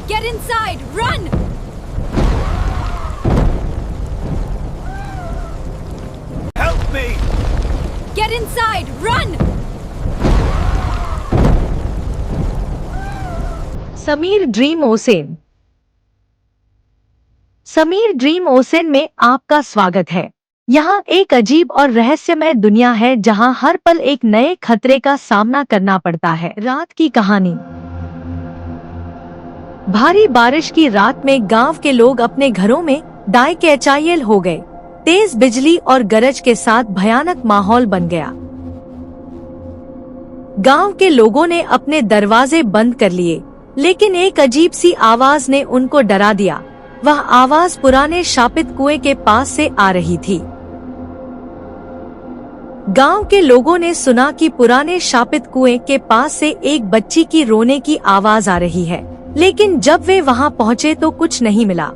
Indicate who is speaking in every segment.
Speaker 1: Get inside! Run!
Speaker 2: Help me!
Speaker 1: Get inside! Run!
Speaker 3: Sameer dream ocean. Sameer dream ocean में आपका स्वागत है। यहाँ एक अजीब और रहस्यमय दुनिया है जहाँ हर पल एक नए खतरे का सामना करना पड़ता है। रात की कहानी। भारी बारिश की रात में गांव के लोग अपने घरों में डाइकेचाइल हो गए। तेज बिजली और गरज के साथ भयानक माहौल बन गया। गांव के लोगों ने अपने दरवाजे बंद कर लिए, लेकिन एक अजीब सी आवाज ने उनको डरा दिया। वह आवाज पुराने शापित कुएं के पास से आ रही थी। गांव के लोगों ने सुना कि पुराने शापित कुएं के पास से एक बच्ची की रोने की आवाज आ रही है, लेकिन जब वे वहां पहुंचे तो कुछ नहीं मिला।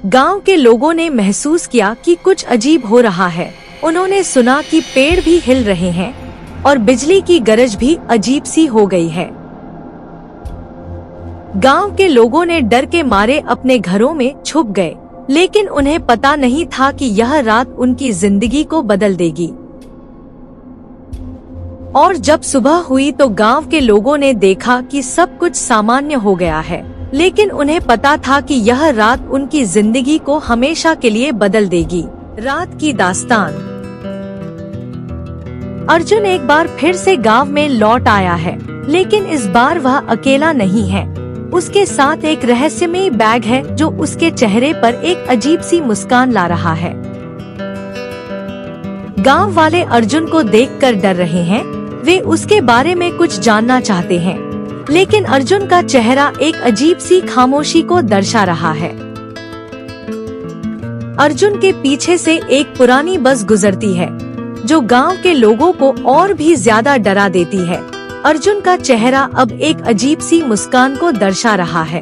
Speaker 3: गांव के लोगों ने महसूस किया कि कुछ अजीब हो रहा है। उन्होंने सुना कि पेड़ भी हिल रहे हैं और बिजली की गरज भी अजीब सी हो गई है। गांव के लोगों ने डर के मारे अपने घरों में छुप गए, लेकिन उन्हें पता नहीं था कि यह रात उनकी जिंदगी को बदल देगी। और जब सुबह हुई तो गांव के लोगों ने देखा कि सब कुछ सामान्य हो गया है, लेकिन उन्हें पता था कि यह रात उनकी जिंदगी को हमेशा के लिए बदल देगी। रात की दास्तान। अर्जुन एक बार फिर से गांव में लौट आया है, लेकिन इस बार वह अकेला नहीं है। उसके साथ एक रहस्यमय बैग है जो उसके चेहरे पर एक अजीब सी मुस्कान ला रहा है। गांव वाले अर्जुन को देखकर डर रहे हैं। वे उसके बारे में कुछ जानना चाहते हैं, लेकिन अर्जुन का चेहरा एक अजीब सी खामोशी को दर्शा रहा है। अर्जुन के पीछे से एक पुरानी बस गुजरती है, जो गांव के लोगों को और भी ज्यादा डरा देती है। अर्जुन का चेहरा अब एक अजीब सी मुस्कान को दर्शा रहा है।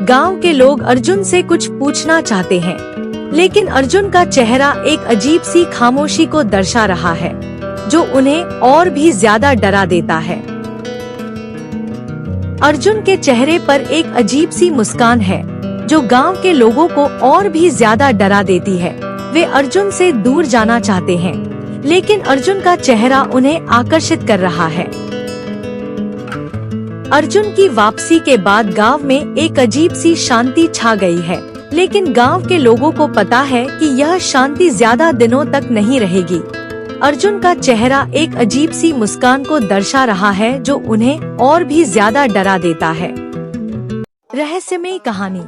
Speaker 3: गांव के लोग अर्जुन से कुछ पूछना चाहते हैं, लेकिन अर्जुन का चेहरा एक अजीब सी खामोशी को दर्शा रहा है, जो उन्हें और भी ज्यादा डरा देता है। अर्जुन के चेहरे पर एक अजीब सी मुस्कान है, जो गांव के लोगों को और भी ज्यादा डरा देती है। वे अर्जुन से दूर जाना चाहते हैं, लेकिन अर्जुन का चेहरा उन्हें आकर्षित कर रहा है। अर्जुन की वापसी के बाद गांव में एक अजीब सी शांति छा गई है, लेकिन गांव के लोगों को पता है कि यह शांति ज्यादा दिनों तक नहीं रहेगी। अर्जुन का चेहरा एक अजीब सी मुस्कान को दर्शा रहा है, जो उन्हें और भी ज्यादा डरा देता है। रहस्यमय कहानी।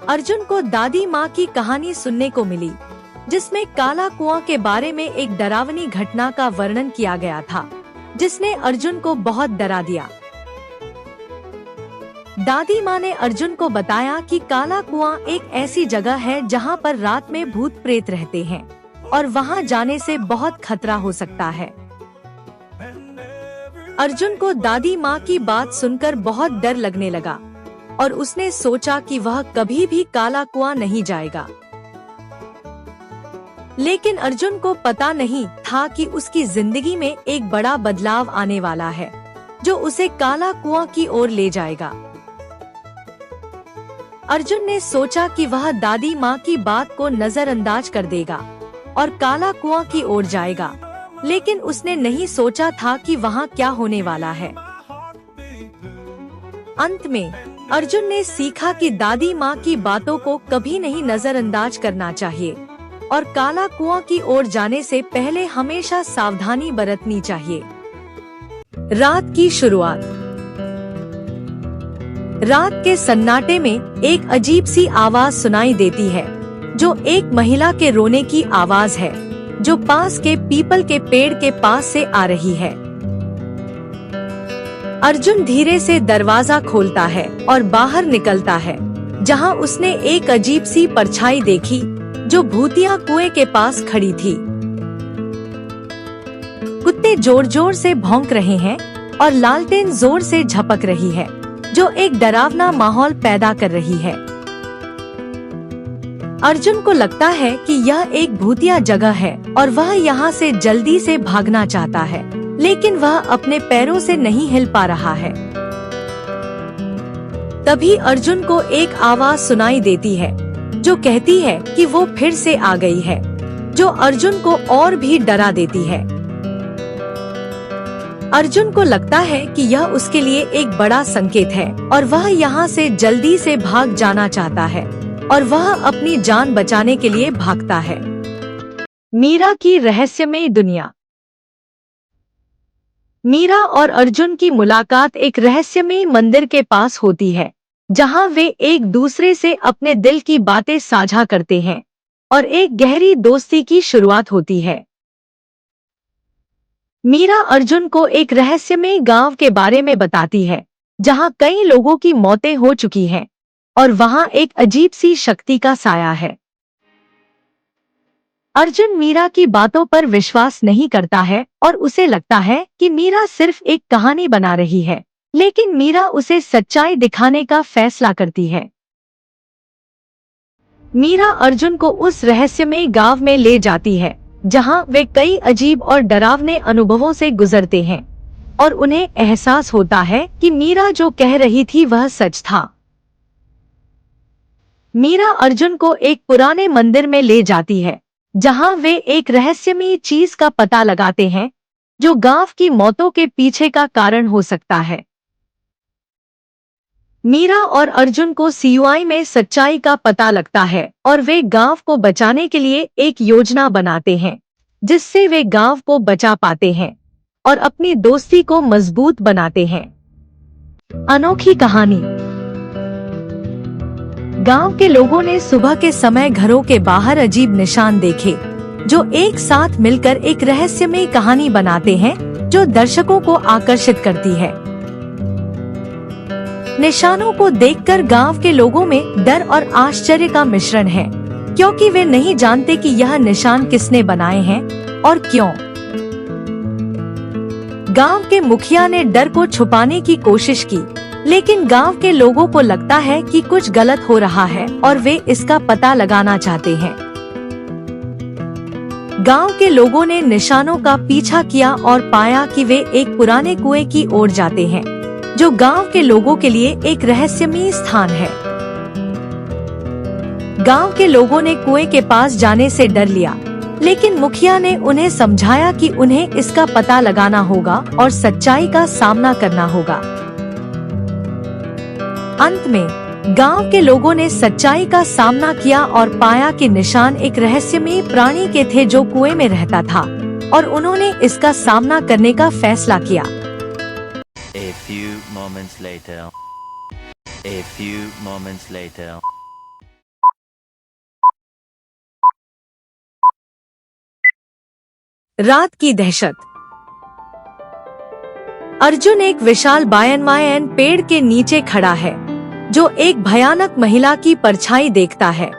Speaker 3: अर्जुन को दादी माँ की कहानी सुनने को मिली, जिसमें काला कुआं के बारे में एक डरावनी घटना का वर्णन किया गया था, जिसने अर्जुन को बहुत डरा दिया। दादी माँ ने अर्जुन को बताया कि काला कुआं एक ऐसी जगह है जहाँ पर रात में भूत प्रेत रहते हैं और वहाँ जाने से बहुत खतरा हो सकता है। अर्जुन को दादी माँ की बात सुनकर बहुत डर लगने लगा और उसने सोचा कि वह कभी भी काला कुआं नहीं जाएगा। लेकिन अर्जुन को पता नहीं था कि उसकी जिंदगी में एक बड़ा बदलाव आने वाला है, जो उसे काला कुआं की ओर ले जाएगा। अर्जुन ने सोचा कि वह दादी माँ की बात को नजरअंदाज कर देगा और काला कुआं की ओर जाएगा, लेकिन उसने नहीं सोचा था कि वहाँ क्या होने वाला है। अंत में अर्जुन ने सीखा कि दादी माँ की बातों को कभी नहीं नजरअंदाज करना चाहिए और काला कुआं की ओर जाने से पहले हमेशा सावधानी बरतनी चाहिए। रात की शुरुआत। रात के सन्नाटे में एक अजीब सी आवाज सुनाई देती है, जो एक महिला के रोने की आवाज है, जो पास के पीपल के पेड़ के पास से आ रही है। अर्जुन धीरे से दरवाजा खोलता है और बाहर निकलता है, जहां उसने एक अजीब सी परछाई देखी, जो भूतिया कुएं के पास खड़ी थी। कुत्ते जोर जोर से भौंक रहे हैं और लालटेन जोर से झपक रही है, जो एक डरावना माहौल पैदा कर रही है। अर्जुन को लगता है कि यह एक भूतिया जगह है और वह यहाँ से जल्दी से भागना चाहता है, लेकिन वह अपने पैरों से नहीं हिल पा रहा है। तभी अर्जुन को एक आवाज सुनाई देती है जो कहती है कि वो फिर से आ गई है, जो अर्जुन को और भी डरा देती है। अर्जुन को लगता है कि यह उसके लिए एक बड़ा संकेत है और वह यहाँ से जल्दी से भाग जाना चाहता है और वह अपनी जान बचाने के लिए भागता है। मीरा की रहस्यमयी दुनिया। मीरा और अर्जुन की मुलाकात एक रहस्यमयी मंदिर के पास होती है, जहां वे एक दूसरे से अपने दिल की बातें साझा करते हैं और एक गहरी दोस्ती की शुरुआत होती है। मीरा अर्जुन को एक रहस्यमय गांव के बारे में बताती है, जहां कई लोगों की मौतें हो चुकी हैं और वहां एक अजीब सी शक्ति का साया है। अर्जुन मीरा की बातों पर विश्वास नहीं करता है और उसे लगता है कि मीरा सिर्फ एक कहानी बना रही है, लेकिन मीरा उसे सच्चाई दिखाने का फैसला करती है। मीरा अर्जुन को उस रहस्यमय गांव में ले जाती है, जहां वे कई अजीब और डरावने अनुभवों से गुजरते हैं और उन्हें एहसास होता है कि मीरा जो कह रही थी वह सच था। मीरा अर्जुन को एक पुराने मंदिर में ले जाती है, जहां वे एक रहस्यमयी चीज का पता लगाते हैं जो गांव की मौतों के पीछे का कारण हो सकता है। मीरा और अर्जुन को सीयूआई में सच्चाई का पता लगता है और वे गांव को बचाने के लिए एक योजना बनाते हैं, जिससे वे गांव को बचा पाते हैं और अपनी दोस्ती को मजबूत बनाते हैं। अनोखी कहानी। गांव के लोगों ने सुबह के समय घरों के बाहर अजीब निशान देखे, जो एक साथ मिलकर एक रहस्यमय कहानी बनाते हैं जो दर्शकों को आकर्षित करती है। निशानों को देखकर गांव के लोगों में डर और आश्चर्य का मिश्रण है, क्योंकि वे नहीं जानते कि यह निशान किसने बनाए हैं और क्यों। गांव के मुखिया ने डर को छुपाने की कोशिश की, लेकिन गांव के लोगों को लगता है कि कुछ गलत हो रहा है और वे इसका पता लगाना चाहते हैं। गांव के लोगों ने निशानों का पीछा किया और पाया कि वे एक पुराने कुएं की ओर जाते हैं, जो गांव के लोगों के लिए एक रहस्यमय स्थान है। गांव के लोगों ने कुएं के पास जाने से डर लिया, लेकिन मुखिया ने उन्हें समझाया कि उन्हें इसका पता लगाना होगा और सच्चाई का सामना करना होगा। अंत में गांव के लोगों ने सच्चाई का सामना किया और पाया कि निशान एक रहस्यमय प्राणी के थे जो कुएं में रहता था, और उन्होंने इसका सामना करने का फैसला किया।
Speaker 4: A few moments later. A few moments later.
Speaker 3: रात की दहशत। अर्जुन एक विशाल बायनमायन पेड़ के नीचे खड़ा है, जो एक भयानक महिला की परछाई देखता है,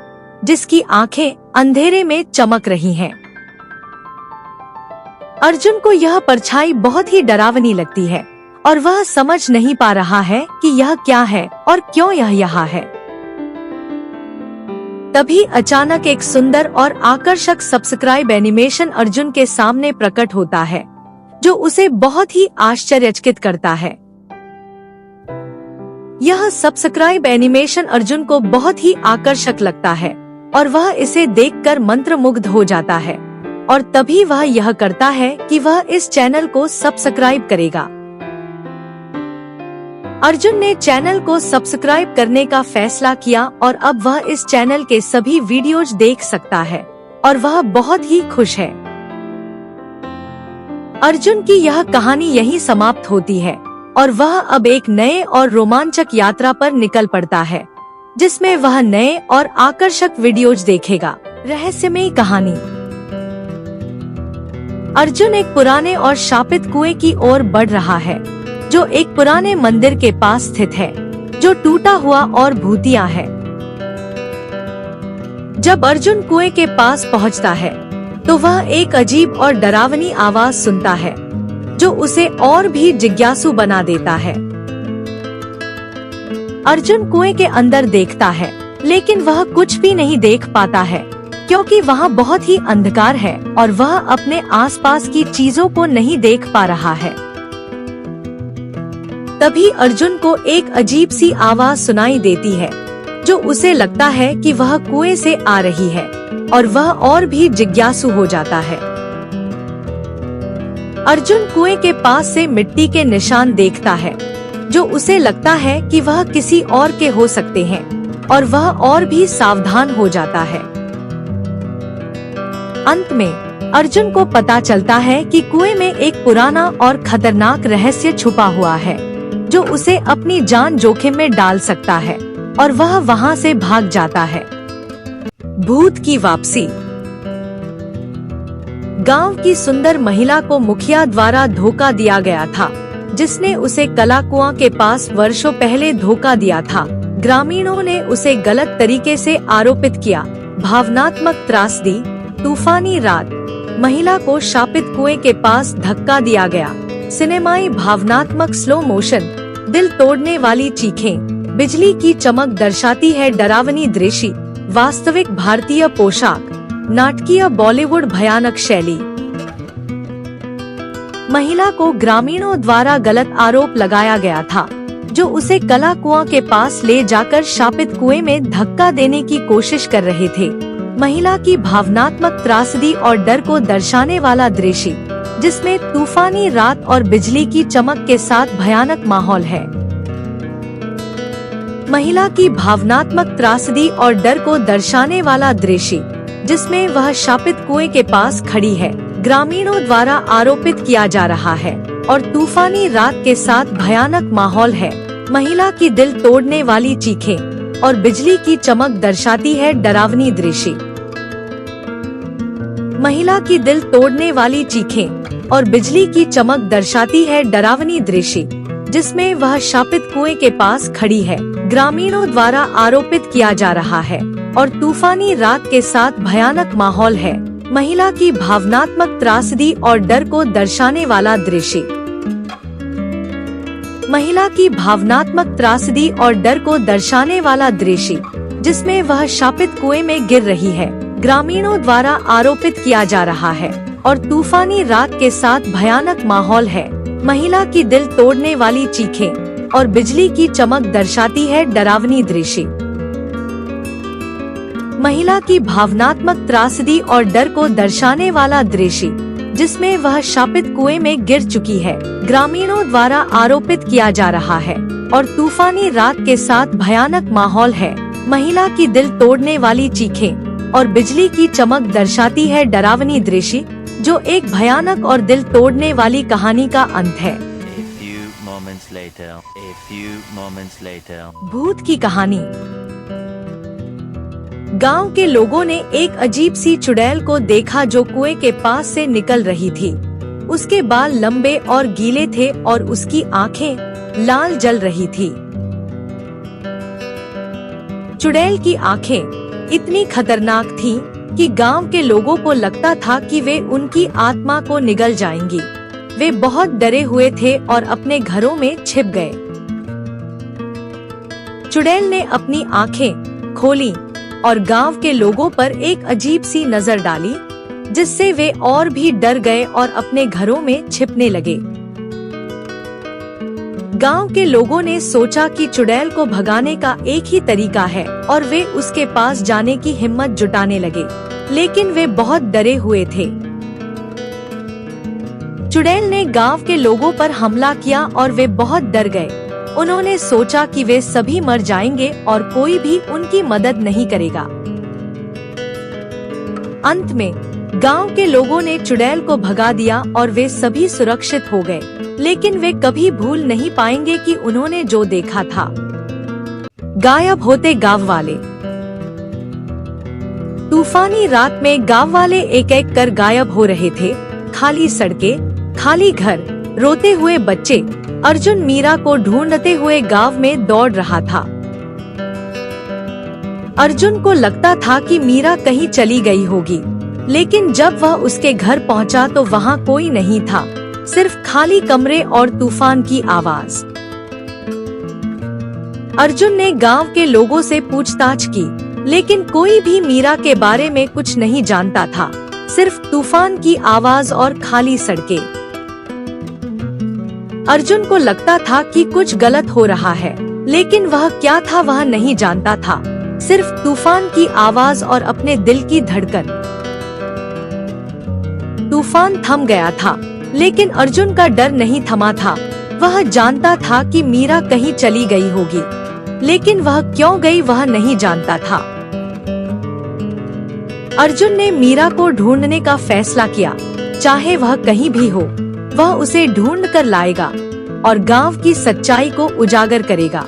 Speaker 3: जिसकी आंखें अंधेरे में चमक रही हैं। अर्जुन को यह परछाई बहुत ही डरावनी लगती है और वह समझ नहीं पा रहा है कि यह क्या है और क्यों यह यहाँ है। तभी अचानक एक सुंदर और आकर्षक सब्सक्राइब एनिमेशन अर्जुन के सामने प्रकट होता है, जो उसे बहुत ही आश्चर्यचकित करता है। यह सब्सक्राइब एनिमेशन अर्जुन को बहुत ही आकर्षक लगता है और वह इसे देखकर मंत्रमुग्ध हो जाता है, और तभी वह यह करता है कि वह इस चैनल को सब्सक्राइब करेगा। अर्जुन ने चैनल को सब्सक्राइब करने का फैसला किया और अब वह इस चैनल के सभी वीडियोज देख सकता है और वह बहुत ही खुश है। अर्जुन की यह कहानी यहीं समाप्त होती है और वह अब एक नए और रोमांचक यात्रा पर निकल पड़ता है, जिसमें वह नए और आकर्षक वीडियोज देखेगा। रहस्यमयी कहानी। अर्जुन एक पुराने और शापित कुएं की ओर बढ़ रहा है, जो एक पुराने मंदिर के पास स्थित है, जो टूटा हुआ और भूतिया है। जब अर्जुन कुएं के पास पहुंचता है, तो वह एक अजीब और डरावनी आवाज सुनता है जो उसे और भी जिज्ञासु बना देता है। अर्जुन कुएं के अंदर देखता है, लेकिन वह कुछ भी नहीं देख पाता है क्योंकि वहाँ बहुत ही अंधकार है और वह अपने आसपास की चीजों को नहीं देख पा रहा है। तभी अर्जुन को एक अजीब सी आवाज सुनाई देती है जो उसे लगता है कि वह कुएं से आ रही है और वह और भी जिज्ञासु हो जाता है। अर्जुन कुएं के पास से मिट्टी के निशान देखता है जो उसे लगता है कि वह किसी और के हो सकते हैं और वह और भी सावधान हो जाता है। अंत में अर्जुन को पता चलता है कि कुएं में एक पुराना और खतरनाक रहस्य छुपा हुआ है जो उसे अपनी जान जोखिम में डाल सकता है और वह वहां से भाग जाता है। भूत की वापसी। गांव की सुंदर महिला को मुखिया द्वारा धोखा दिया गया था, जिसने उसे कला कुआं के पास वर्षों पहले धोखा दिया था। ग्रामीणों ने उसे गलत तरीके से आरोपित किया। भावनात्मक त्रासदी। तूफानी रात। महिला को शापित कुएं के पास धक्का दिया गया। सिनेमाई भावनात्मक स्लो मोशन। दिल तोड़ने वाली चीखें। बिजली की चमक दर्शाती है डरावनी दृश्य। वास्तविक भारतीय पोशाक। नाटकीय बॉलीवुड भयानक शैली। महिला को ग्रामीणों द्वारा गलत आरोप लगाया गया था जो उसे कला कुआं के पास ले जाकर शापित कुएं में धक्का देने की कोशिश कर रहे थे। महिला की भावनात्मक त्रासदी और डर को दर्शाने वाला दृश्य, जिसमें तूफानी रात और बिजली की चमक के साथ भयानक माहौल है। महिला की भावनात्मक त्रासदी और डर को दर्शाने वाला दृश्य, जिसमें वह शापित कुएं के पास खड़ी है, ग्रामीणों द्वारा आरोपित किया जा रहा है और तूफानी रात के साथ भयानक माहौल है। महिला की दिल तोड़ने वाली चीखें और बिजली की चमक दर्शाती है डरावनी दृश्य। महिला की दिल तोड़ने वाली चीखें और बिजली की चमक दर्शाती है डरावनी दृश्य, जिसमें वह शापित कुएं के पास खड़ी है, ग्रामीणों द्वारा आरोपित किया जा रहा है और तूफानी रात के साथ भयानक माहौल है। महिला की भावनात्मक त्रासदी और डर को दर्शाने वाला दृश्य। महिला की भावनात्मक त्रासदी और डर को दर्शाने वाला दृश्य, जिसमें वह शापित कुएं में गिर रही है, ग्रामीणों द्वारा आरोपित किया जा रहा है और तूफानी रात के साथ भयानक माहौल है। महिला की दिल तोड़ने वाली चीखें और बिजली की चमक दर्शाती है डरावनी दृश्य। महिला की भावनात्मक त्रासदी और डर को दर्शाने वाला दृश्य, जिसमें वह शापित कुएं में गिर चुकी है, ग्रामीणों द्वारा आरोपित किया जा रहा है और तूफानी रात के साथ भयानक माहौल है। महिला की दिल तोड़ने वाली चीखें और बिजली की चमक दर्शाती है डरावनी दृश्य, जो एक भयानक और दिल तोड़ने वाली कहानी का अंत है। भूत की कहानी। गांव के लोगों ने एक अजीब सी चुड़ैल को देखा जो कुएं के पास से निकल रही थी। उसके बाल लंबे और गीले थे और उसकी आंखें लाल जल रही थी। चुड़ैल की आंखें इतनी खतरनाक थीं कि गांव के लोगों को लगता था कि वे उनकी आत्मा को निगल जाएंगी। वे बहुत डरे हुए थे और अपने घरों में छिप गए। चुड़ैल ने अपनी आंखें खोली और गांव के लोगों पर एक अजीब सी नजर डाली, जिससे वे और भी डर गए और अपने घरों में छिपने लगे। गांव के लोगों ने सोचा कि चुड़ैल को भगाने का एक ही तरीका है और वे उसके पास जाने की हिम्मत जुटाने लगे, लेकिन वे बहुत डरे हुए थे। चुड़ैल ने गांव के लोगों पर हमला किया और वे बहुत डर गए। उन्होंने सोचा कि वे सभी मर जाएंगे और कोई भी उनकी मदद नहीं करेगा। अंत में गांव के लोगों ने चुड़ैल को भगा दिया और वे सभी सुरक्षित हो गए, लेकिन वे कभी भूल नहीं पाएंगे कि उन्होंने जो देखा था। गायब होते गांव वाले। तूफानी रात में गांव वाले एक एक कर गायब हो रहे थे। खाली सड़कें, खाली घर, रोते हुए बच्चे। अर्जुन मीरा को ढूंढते हुए गांव में दौड़ रहा था। अर्जुन को लगता था कि मीरा कहीं चली गई होगी, लेकिन जब वह उसके घर पहुंचा तो वहां कोई नहीं था, सिर्फ खाली कमरे और तूफान की आवाज। अर्जुन ने गांव के लोगों से पूछताछ की, लेकिन कोई भी मीरा के बारे में कुछ नहीं जानता था, सिर्फ तूफान की आवाज और खाली सड़कें। अर्जुन को लगता था कि कुछ गलत हो रहा है, लेकिन वह क्या था वह नहीं जानता था, सिर्फ तूफान की आवाज और अपने दिल की धड़कन। तूफान थम गया था, लेकिन अर्जुन का डर नहीं थमा था। वह जानता था कि मीरा कहीं चली गई होगी, लेकिन वह क्यों गई वह नहीं जानता था। अर्जुन ने मीरा को ढूंढने का फैसला किया, चाहे वह कहीं भी हो, वह उसे ढूंढ कर लाएगा और गांव की सच्चाई को उजागर करेगा।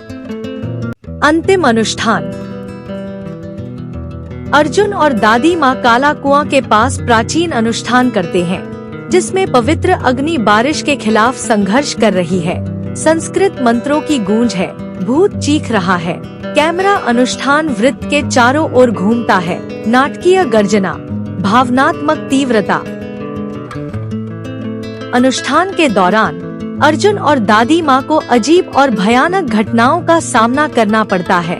Speaker 3: अंतिम अनुष्ठान। अर्जुन और दादी माँ काला कुआं के पास प्राचीन अनुष्ठान करते हैं, जिसमें पवित्र अग्नि बारिश के खिलाफ संघर्ष कर रही है। संस्कृत मंत्रों की गूंज है, भूत चीख रहा है। कैमरा अनुष्ठान वृत्त के चारों ओर घूमता है, नाटकीय गर्जना, भावनात्मक तीव्रता। अनुष्ठान के दौरान अर्जुन और दादी माँ को अजीब और भयानक घटनाओं का सामना करना पड़ता है,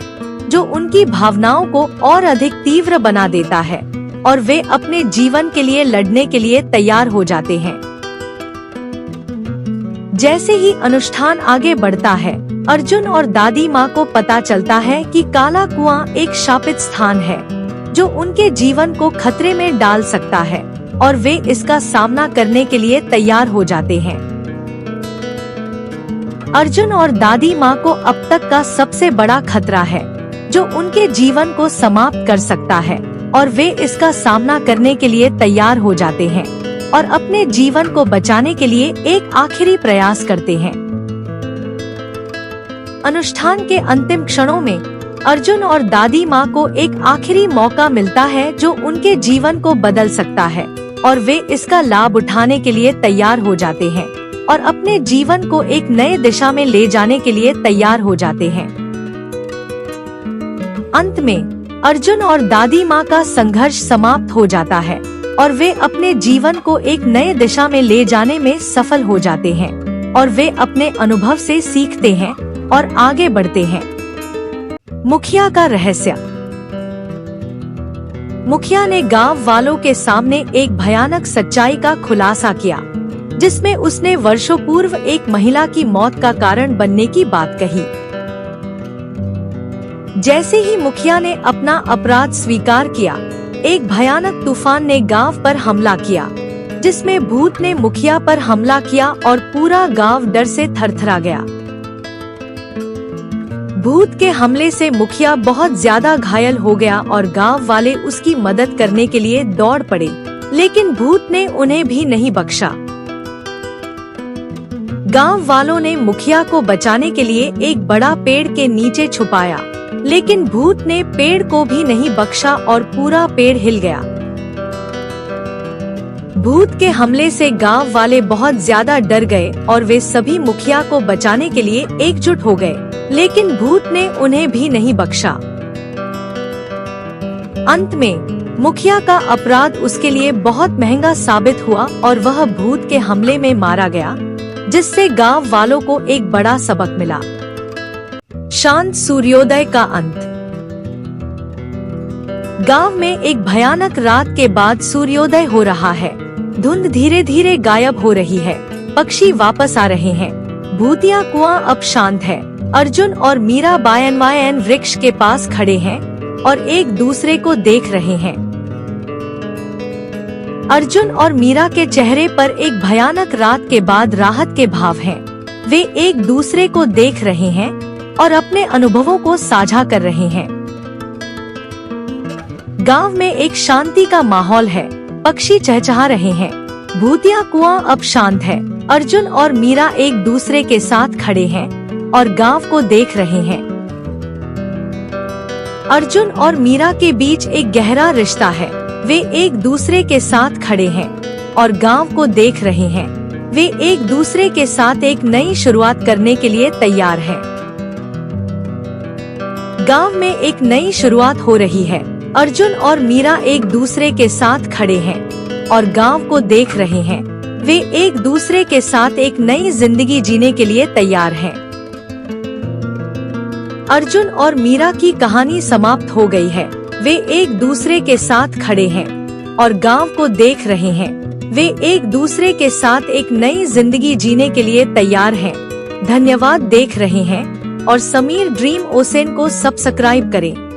Speaker 3: जो उनकी भावनाओं को और अधिक तीव्र बना देता है और वे अपने जीवन के लिए लड़ने के लिए तैयार हो जाते हैं। जैसे ही अनुष्ठान आगे बढ़ता है, अर्जुन और दादी माँ को पता चलता है कि काला कुआं एक शापित स्थान है, जो उनके जीवन को खतरे में डाल सकता है, और वे इसका सामना करने के लिए तैयार हो जाते हैं। अर्जुन और दादी माँ को अब तक का सबसे बड़ा खतरा है, जो उनके जीवन को समाप्त कर सकता है, और वे इसका सामना करने के लिए तैयार हो जाते हैं और अपने जीवन को बचाने के लिए एक आखिरी प्रयास करते हैं। अनुष्ठान के अंतिम क्षणों में अर्जुन और दादी माँ को एक आखिरी मौका मिलता है, जो उनके जीवन को बदल सकता है, और वे इसका लाभ उठाने के लिए तैयार हो जाते हैं और अपने जीवन को एक नए दिशा में ले जाने के लिए तैयार हो जाते हैं। अंत में अर्जुन और दादी माँ का संघर्ष समाप्त हो जाता है और वे अपने जीवन को एक नए दिशा में ले जाने में सफल हो जाते हैं, और वे अपने अनुभव से सीखते हैं और आगे बढ़ते हैं। मुखिया का रहस्य। मुखिया ने गांव वालों के सामने एक भयानक सच्चाई का खुलासा किया, जिसमें उसने वर्षों पूर्व एक महिला की मौत का कारण बनने की बात कही। जैसे ही मुखिया ने अपना अपराध स्वीकार किया, एक भयानक तूफान ने गांव पर हमला किया, जिसमें भूत ने मुखिया पर हमला किया और पूरा गांव डर से थरथरा गया। भूत के हमले से मुखिया बहुत ज्यादा घायल हो गया और गांव वाले उसकी मदद करने के लिए दौड़ पड़े, लेकिन भूत ने उन्हें भी नहीं बख्शा। गांव वालों ने मुखिया को बचाने के लिए एक बड़ा पेड़ के नीचे छुपाया, लेकिन भूत ने पेड़ को भी नहीं बख्शा और पूरा पेड़ हिल गया। भूत के हमले से गांव वाले बहुत ज्यादा डर गए और वे सभी मुखिया को बचाने के लिए एकजुट हो गए, लेकिन भूत ने उन्हें भी नहीं बख्शा। अंत में मुखिया का अपराध उसके लिए बहुत महंगा साबित हुआ और वह भूत के हमले में मारा गया, जिससे गांव वालों को एक बड़ा सबक मिला। शांत सूर्योदय का अंत। गांव में एक भयानक रात के बाद सूर्योदय हो रहा है। धुंध धीरे धीरे गायब हो रही है, पक्षी वापस आ रहे हैं, भूतिया कुआं अब शांत है। अर्जुन और मीरा बायन वृक्ष के पास खड़े हैं और एक दूसरे को देख रहे हैं। अर्जुन और मीरा के चेहरे पर एक भयानक रात के बाद राहत के भाव हैं। वे एक दूसरे को देख रहे हैं और अपने अनुभवों को साझा कर रहे हैं। गांव में एक शांति का माहौल है, पक्षी चहचहा रहे हैं, भूतिया कुआं अब शांत है। अर्जुन और मीरा एक दूसरे के साथ खड़े हैं और गांव को देख रहे हैं। अर्जुन और मीरा के बीच एक गहरा रिश्ता है। वे एक दूसरे के साथ खड़े हैं और गांव को देख रहे हैं। वे एक दूसरे के साथ एक नई शुरुआत करने के लिए तैयार हैं। गांव में एक नई शुरुआत हो रही है। अर्जुन और मीरा एक दूसरे के साथ खड़े हैं और गांव को देख रहे हैं। वे एक दूसरे के साथ एक नई जिंदगी जीने के लिए तैयार हैं। अर्जुन और मीरा की कहानी समाप्त हो गई है। वे एक दूसरे के साथ खड़े हैं और गांव को देख रहे हैं। वे एक दूसरे के साथ एक नई जिंदगी जीने के लिए तैयार हैं। धन्यवाद देख रहे हैं और समीर ड्रीम ओसेन को सब्सक्राइब करें।